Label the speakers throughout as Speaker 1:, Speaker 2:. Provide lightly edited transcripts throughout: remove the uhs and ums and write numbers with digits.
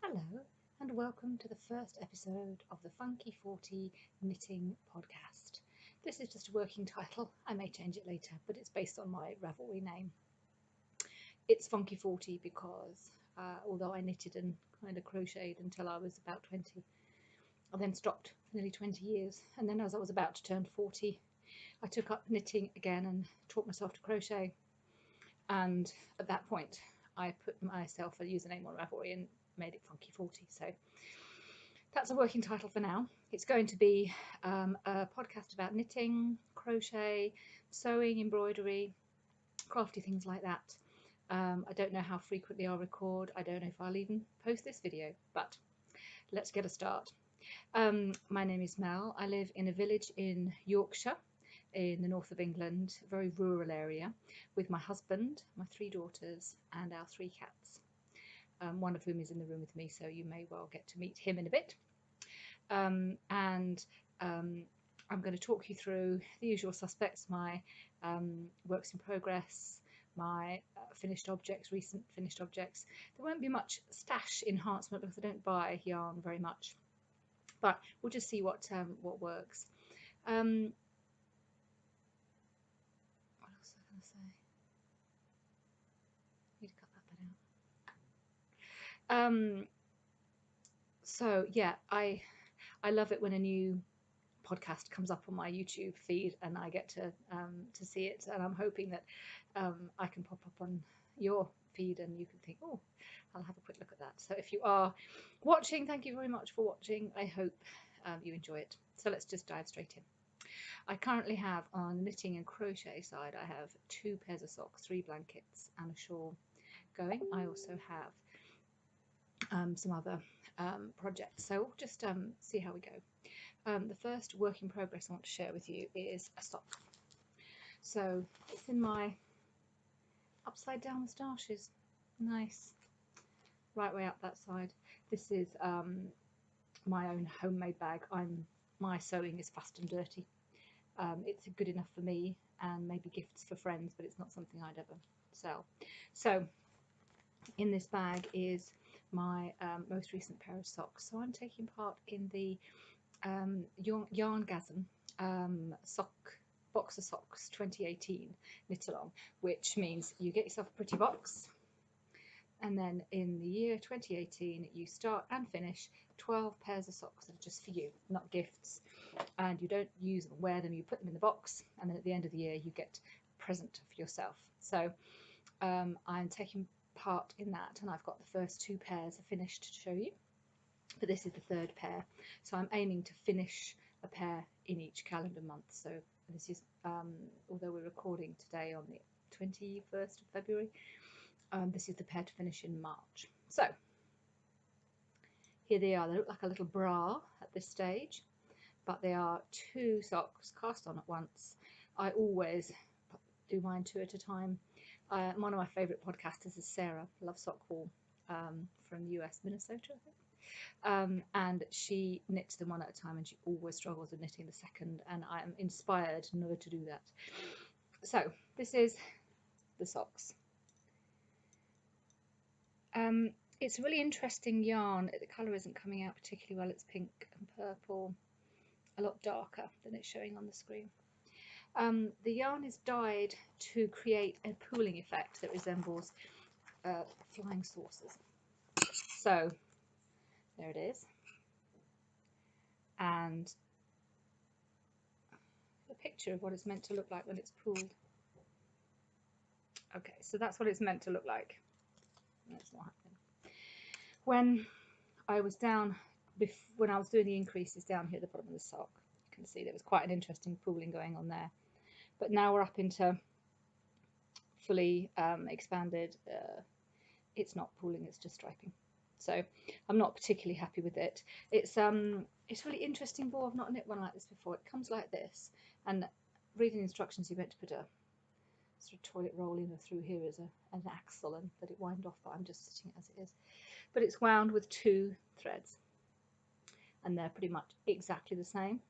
Speaker 1: Hello and welcome to the first episode of the Funky40 Knitting Podcast. This is just a working title. I may change it later, but it's based on my Ravelry name. It's Funky40 because although I knitted and kind of crocheted until I was about 20, I then stopped for nearly 20 years. And then as I was about to turn 40, I took up knitting again and taught myself to crochet. And at that point, I put myself a username on Ravelry and made it Funky40. So that's a working title for now. It's going to be a podcast about knitting, crochet, sewing, embroidery, crafty things like that. I don't know how frequently I'll record. I don't know if I'll even post this video, but let's get a start. My name is Mel. I live in a village in Yorkshire in the north of England, a very rural area, with my husband, my 3 daughters and our 3 cats. One of whom is in the room with me, so you may well get to meet him in a bit. I'm going to talk you through the usual suspects, my works in progress, my finished objects, recent finished objects. There won't be much stash enhancement because I don't buy yarn very much, but we'll just see what works. What else was I going to say? Need to cut that bit out. So yeah, I love it when a new podcast comes up on my YouTube feed and I get to see it, and I'm hoping that I can pop up on your feed and you can think, oh, I'll have a quick look at that. So if you are watching, thank you very much for watching. I hope you enjoy it. So let's just dive straight in. I currently have, on the knitting and crochet side, I have 2 pairs of socks, 3 blankets and a shawl going. I also have some other projects, so we'll just see how we go. The first work in progress I want to share with you is a sock. So it's in my upside down moustaches, nice, right way up that side. This is my own homemade bag. My sewing is fast and dirty. It's good enough for me and maybe gifts for friends, but it's not something I'd ever sell. So in this bag is my most recent pair of socks. So I'm taking part in the Yarngasm box of socks 2018 knit along, which means you get yourself a pretty box, and then in the year 2018 you start and finish 12 pairs of socks that are just for you, not gifts, and you don't use them, wear them, you put them in the box, and then at the end of the year you get a present for yourself. So I'm taking part in that, and I've got the first 2 pairs are finished to show you, but this is the 3rd pair, so I'm aiming to finish a pair in each calendar month. So this is although we're recording today on the 21st of February, this is the pair to finish in March. So here they are. They look like a little bra at this stage, but they are 2 socks cast on at once. I always do mine 2 at a time. One of my favourite podcasters is Sara, lovesockwool, from US, Minnesota, I think. And she knits them 1 at a time, and she always struggles with knitting the second, and I am inspired never to do that. So this is the socks. It's a really interesting yarn. The colour isn't coming out particularly well. It's pink and purple, a lot darker than it's showing on the screen. The yarn is dyed to create a pooling effect that resembles flying saucers. So there it is, and a picture of what it's meant to look like when it's pooled. Okay, so that's what it's meant to look like. That's not happening. When I was down, when I was doing the increases down here at the bottom of the sock, you can see there was quite an interesting pooling going on there. But now we're up into fully expanded. It's not pooling, it's just striping. So I'm not particularly happy with it. It's really interesting ball. I've not knit one like this before. It comes like this, and reading instructions you're meant to put a sort of toilet roll in or through here as an axle and let it wind off, but I'm just sitting it as it is. But it's wound with 2 threads, and they're pretty much exactly the same.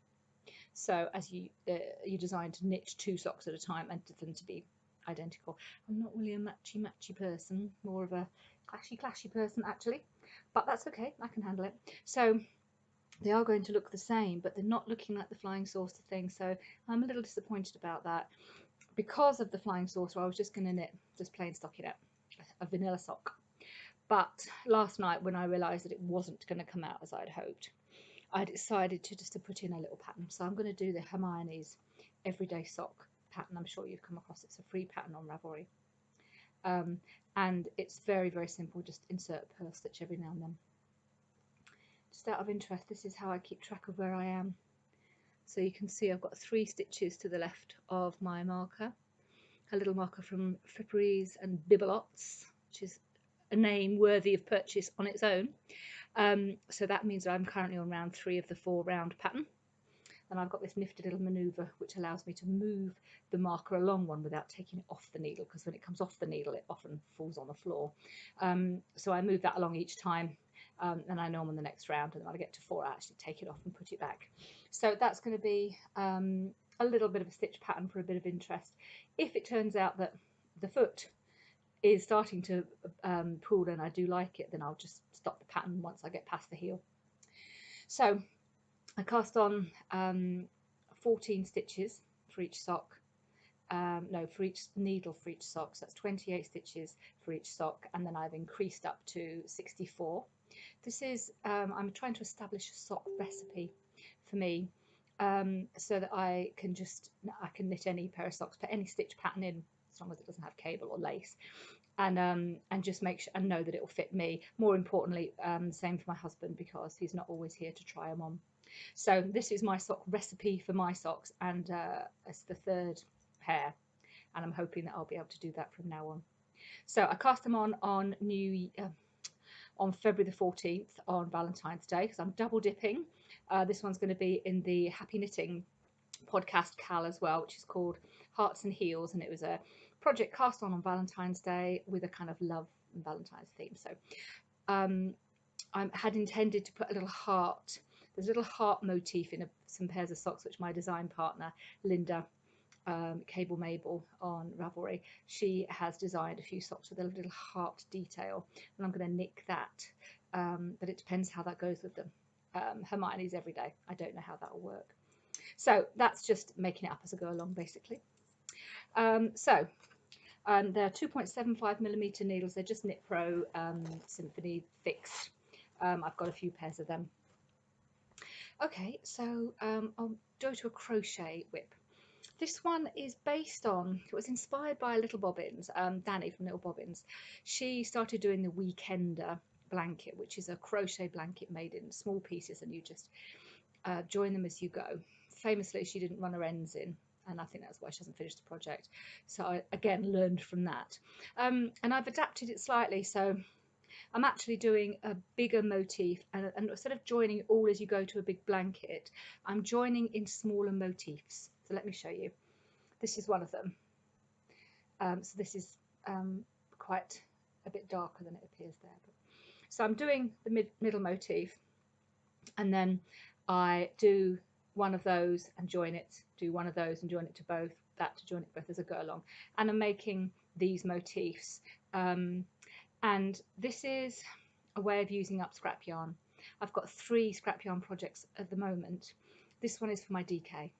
Speaker 1: So as you're designed to knit 2 socks at a time and for them to be identical. I'm not really a matchy person, more of a clashy person actually, but that's okay, I can handle it. So they are going to look the same, but they're not looking like the flying saucer thing, so I'm a little disappointed about that. Because of the flying saucer, I was just going to knit just plain stockinette, a vanilla sock. But last night, when I realised that it wasn't going to come out as I'd hoped, I decided to put in a little pattern. So I'm going to do the Hermione's everyday sock pattern. I'm sure you've come across it. It's a free pattern on Ravelry. And it's very, very simple. Just insert a purl stitch every now and then. Just out of interest, this is how I keep track of where I am. So you can see I've got 3 stitches to the left of my marker. A little marker from Fripperies and Bibelots, which is a name worthy of purchase on its own. So that means I'm currently on round 3 of the 4 round pattern, and I've got this nifty little manoeuvre which allows me to move the marker along one without taking it off the needle, because when it comes off the needle it often falls on the floor. So I move that along each time, and I know I'm on the next round, and then when I get to 4 I actually take it off and put it back. So that's going to be a little bit of a stitch pattern for a bit of interest. If it turns out that the foot is starting to pull and I do like it, then I'll just stop the pattern once I get past the heel. So I cast on 14 stitches for each sock, no, for each needle for each sock, so that's 28 stitches for each sock, and then I've increased up to 64. This is, I'm trying to establish a sock recipe for me, so that I can knit any pair of socks, put any stitch pattern in, as long as it doesn't have cable or lace, and just make sure and know that it will fit me. More importantly, same for my husband, because he's not always here to try them on. So this is my sock recipe for my socks, and it's the 3rd pair, and I'm hoping that I'll be able to do that from now on. So I cast them on February the 14th on Valentine's Day, because I'm double dipping. This one's going to be in the Happy Knitting podcast Cal as well, which is called Hearts and Heels, and it was a project cast on Valentine's Day with a kind of love and Valentine's theme. So I had intended to put a little heart. There's a little heart motif in some pairs of socks which my design partner Linda, Cable Mabel on Ravelry, she has designed a few socks with a little heart detail, and I'm going to nick that, but it depends how that goes with them. Hermione's everyday, I don't know how that will work. So that's just making it up as I go along, basically. They're 2.75mm needles. They're just Knit Pro Symfonie fixed. I've got a few pairs of them. Okay, so I'll go to a crochet whip. This one is based on, it was inspired by Little Bobbins, Danny from Little Bobbins. She started doing the Weekender blanket, which is a crochet blanket made in small pieces, and you just join them as you go. Famously, she didn't run her ends in, and I think that's why she hasn't finished the project. So I again learned from that, and I've adapted it slightly. So I'm actually doing a bigger motif, and instead of joining all as you go to a big blanket, I'm joining in smaller motifs. So let me show you. This is one of them. So this is quite a bit darker than it appears there. So I'm doing the middle motif, and then I do one of those and join it, do one of those and join it to both, that to join it both as I go along. And I'm making these motifs. And this is a way of using up scrap yarn. I've got 3 scrap yarn projects at the moment. This one is for my DK.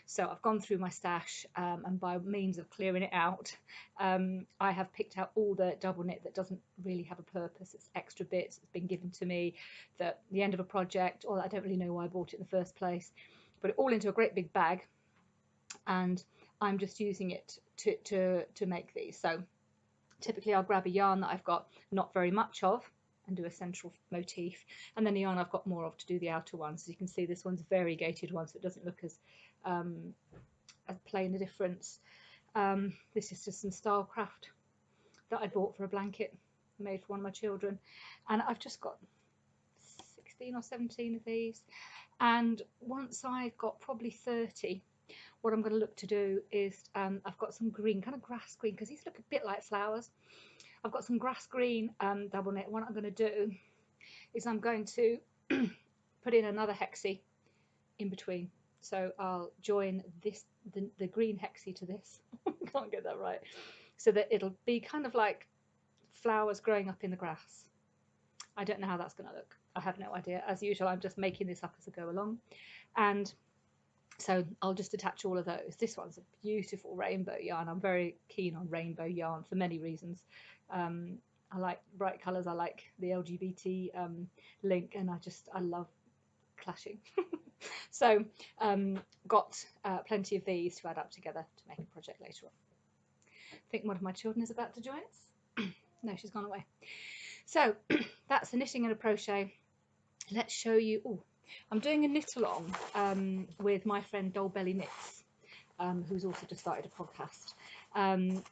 Speaker 1: So I've gone through my stash, and by means of clearing it out, I have picked out all the double knit that doesn't really have a purpose. It's extra bits. It's been given to me at the end of a project, or I don't really know why I bought it in the first place. Put it all into a great big bag, and I'm just using it to make these. So typically I'll grab a yarn that I've got not very much of and do a central motif, and then the yarn I've got more of to do the outer ones. So you can see this one's a variegated one, so it doesn't look as plain a difference. This is just some Stylecraft that I bought for a blanket made for one of my children, and I've just got 16 or 17 of these, and once I've got probably 30, what I'm going to look to do is I've got some green, kind of grass green, because these look a bit like flowers. I've got some grass green double knit. What I'm going to do is I'm going to put in another hexie in between. So I'll join this, the green hexie to this. Can't get that right. So that it'll be kind of like flowers growing up in the grass. I don't know how that's going to look. I have no idea. As usual, I'm just making this up as I go along. And so I'll just attach all of those. This one's a beautiful rainbow yarn. I'm very keen on rainbow yarn for many reasons. I like bright colours. I like the LGBT link, and I love clashing. So got plenty of these to add up together to make a project later on. I think one of my children is about to join us. No, she's gone away. So that's a knitting and a crochet. Let's show you. Oh, I'm doing a knit along with my friend dollbellieknits, who's also just started a podcast, and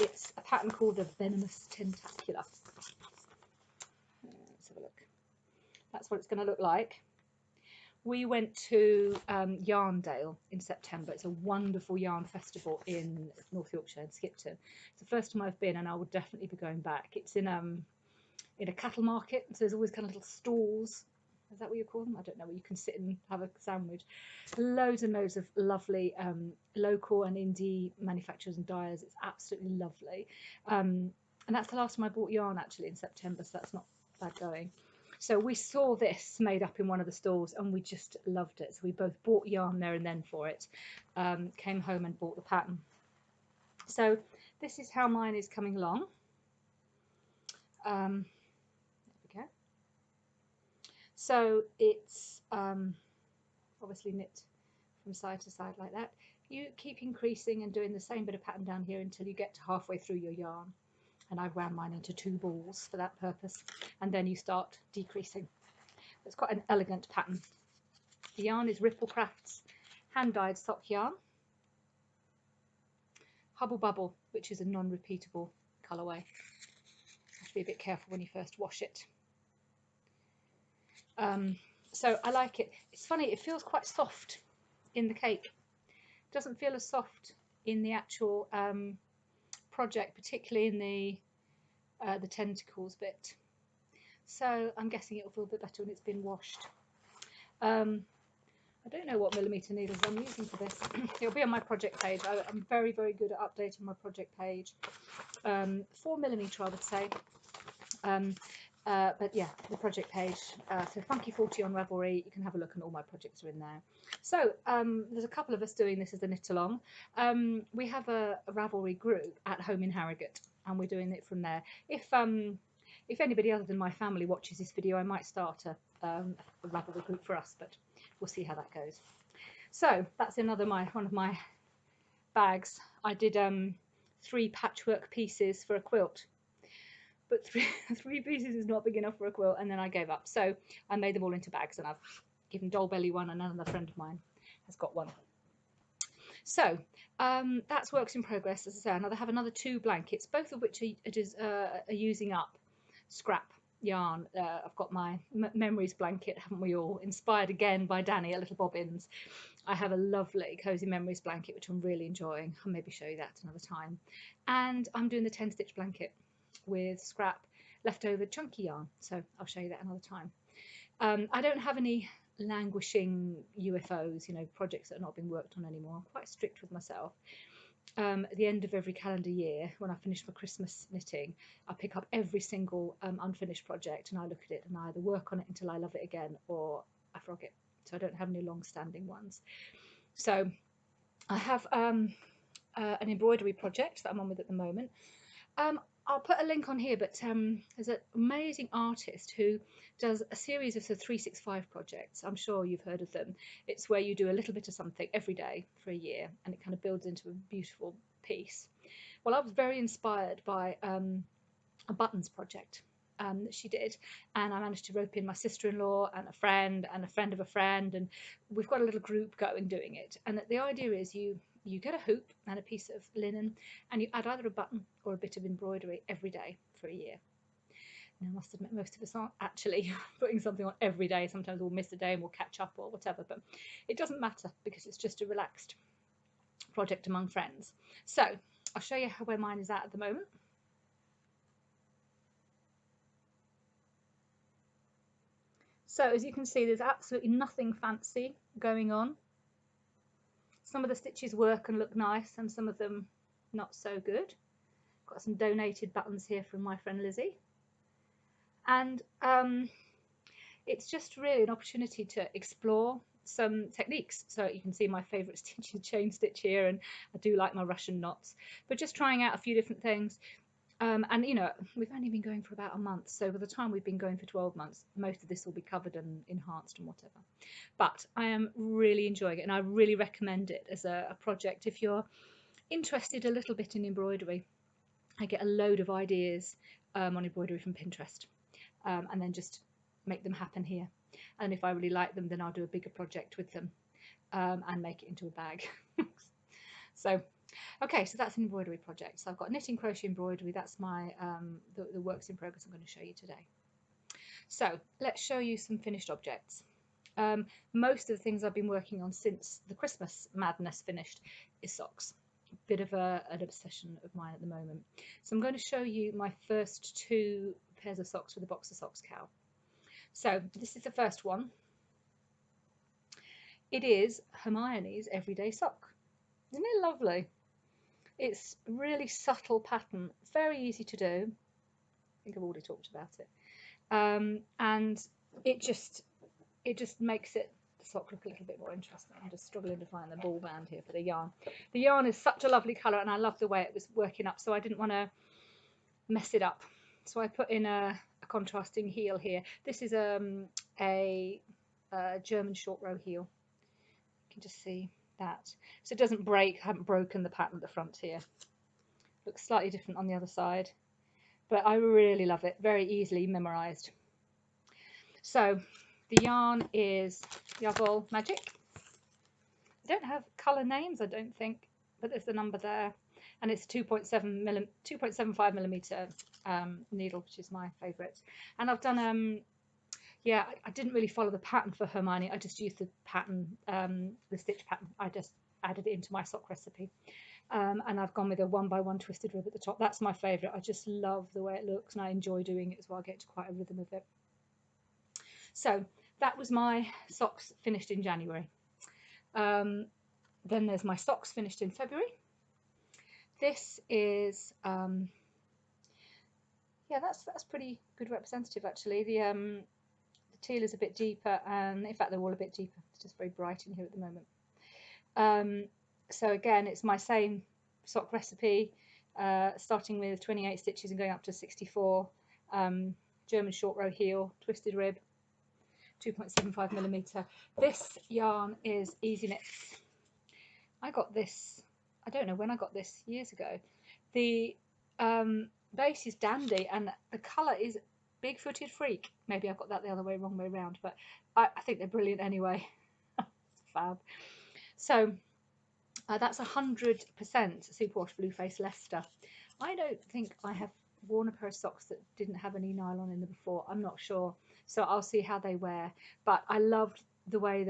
Speaker 1: it's a pattern called the Venomous Tentacula. Let's have a look. That's what it's going to look like. We went to Yarndale in September. It's a wonderful yarn festival in North Yorkshire, in Skipton. It's the first time I've been, and I will definitely be going back. It's in a cattle market, so there's always kind of little stalls. Is that what you call them? I don't know, where you can sit and have a sandwich. Loads and loads of lovely local and indie manufacturers and dyers. It's absolutely lovely. And that's the last time I bought yarn, actually, in September, so that's not bad going. So we saw this made up in one of the stalls, and we just loved it. So we both bought yarn there and then for it. Came home and bought the pattern. So this is how mine is coming along. There we go. So it's obviously knit from side to side like that. You keep increasing and doing the same bit of pattern down here until you get to halfway through your yarn. And I wound mine into 2 balls for that purpose. And then you start decreasing. It's quite an elegant pattern. The yarn is Ripple Crafts hand-dyed sock yarn. Hubble Bubble, which is a non-repeatable colourway. Have to be a bit careful when you first wash it. So I like it. It's funny, it feels quite soft in the cake. It doesn't feel as soft in the actual project, particularly in the tentacles bit. So I'm guessing it will feel a bit better when it's been washed. I don't know what millimetre needles I'm using for this. It'll be on my project page. I'm very, very good at updating my project page. 4mm, I would say. But yeah, the project page. So funkyforty on Ravelry. You can have a look, and all my projects are in there. So there's a couple of us doing this as a knit along. We have a Ravelry group at home in Harrogate, and we're doing it from there. If anybody other than my family watches this video, I might start a Ravelry group for us, but we'll see how that goes. So that's one of my bags. I did 3 patchwork pieces for a quilt, but three pieces is not big enough for a quilt, and then I gave up. So I made them all into bags, and I've given Dollbelly one, and another friend of mine has got one. So that's works in progress. As I say, I have another 2 blankets, both of which are using up scrap yarn. I've got my memories blanket, haven't we all, inspired again by Danny at Little Bobbins. I have a lovely cozy memories blanket, which I'm really enjoying. I'll maybe show you that another time. And I'm doing the 10-stitch blanket with scrap leftover chunky yarn, so I'll show you that another time. I don't have any languishing UFOs, projects that are not being worked on anymore. I'm quite strict with myself. At the end of every calendar year, when I finish my Christmas knitting, I pick up every single unfinished project, and I look at it and I either work on it until I love it again, or I frog it. So I don't have any long-standing ones. So I have an embroidery project that I'm on with at the moment. I'll put a link on here, but there's an amazing artist who does a series of 365 projects. I'm sure you've heard of them. It's where you do a little bit of something every day for a year, and it kind of builds into a beautiful piece. Well, I was very inspired by a buttons project that she did, and I managed to rope in my sister-in-law and a friend of a friend, and we've got a little group going doing it. And the idea is you get a hoop and a piece of linen, and you add either a button or a bit of embroidery every day for a year. Now, I must admit, most of us aren't actually putting something on every day. Sometimes we'll miss a day and we'll catch up or whatever, but it doesn't matter because it's just a relaxed project among friends. So I'll show you where mine is at the moment. So as you can see, there's absolutely nothing fancy going on. Some of the stitches work and look nice, and some of them not so good. Got some donated buttons here from my friend Lizzie. And it's just really an opportunity to explore some techniques. So you can see my favourite stitch is chain stitch here, and I do like my Russian knots, but just trying out a few different things. And you know, we've only been going for about a month, so by the time we've been going for 12 months, most of this will be covered and enhanced and whatever. But I am really enjoying it, and I really recommend it as a project if you're interested a little bit in embroidery. I get a load of ideas on embroidery from Pinterest, and then just make them happen here. And if I really like them, then I'll do a bigger project with them and make it into a bag. So okay, so that's an embroidery project. So I've got knitting, crochet, embroidery. That's my the works in progress I'm going to show you today. So let's show you some finished objects. Most of the things I've been working on since the Christmas madness finished is socks. A bit of an obsession of mine at the moment. So I'm going to show you my first 2 pairs of socks with a boxer socks cowl. So this is the first one. It is Hermione's everyday sock. Isn't it lovely? It's a really subtle pattern, very easy to do. I think I've already talked about it. And it just makes the sock look a little bit more interesting. I'm just struggling to find the ball band here for the yarn. The yarn is such a lovely colour, and I love the way it was working up, so I didn't want to mess it up. So I put in a contrasting heel here. This is a German short row heel. You can just see that. So it doesn't break. I haven't broken the pattern at the front here. Looks slightly different on the other side, but I really love it. Very easily memorized. So the yarn is Yarvol Magic. I don't have colour names, I don't think, but there's the number there, and it's 2.75 millimeter needle, which is my favourite. And I've done yeah, I didn't really follow the pattern for Hermione. I just used the pattern, the stitch pattern. I just added it into my sock recipe. And I've gone with a 1x1 twisted rib at the top. That's my favourite. I just love the way it looks, and I enjoy doing it as well. I get to quite a rhythm of it. So that was my socks finished in January. Then there's my socks finished in February. This is yeah, that's pretty good representative actually. The teal is a bit deeper, and in fact they're all a bit deeper. It's just very bright in here at the moment. So again, it's my same sock recipe, starting with 28 stitches and going up to 64. German short row heel, twisted rib, 2.75 millimeter. This yarn is Easy Knits. I got this, I don't know when I got this, years ago. The base is Dandy, and the colour is Big Footed Freak. Maybe I've got that the other way, wrong way around, but I think they're brilliant anyway. Fab. So that's 100% superwash Blueface Leicester. I don't think I have worn a pair of socks that didn't have any nylon in them before. I'm not sure, so I'll see how they wear. But I loved the way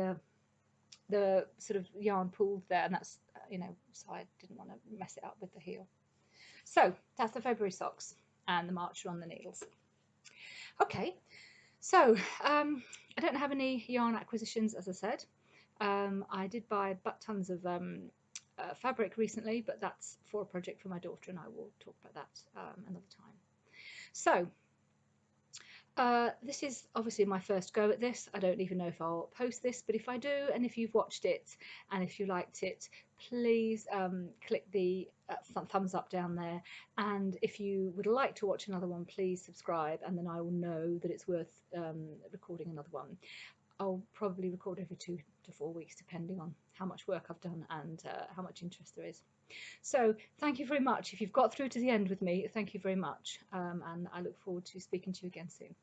Speaker 1: the sort of yarn pulled there, and that's you know, so I didn't want to mess it up with the heel. So that's the February socks and the March on the needles. Okay, so I don't have any yarn acquisitions, as I said. I did buy tons of fabric recently, but that's for a project for my daughter, and I will talk about that another time. So this is obviously my first go at this. I don't even know if I'll post this, but if I do, and if you've watched it and if you liked it, please click the thumbs up down there, and if you would like to watch another one, please subscribe, and then I will know that it's worth recording another one. I'll probably record every 2 to 4 weeks, depending on how much work I've done and how much interest there is. So thank you very much. If you've got through to the end with me, thank you very much, and I look forward to speaking to you again soon.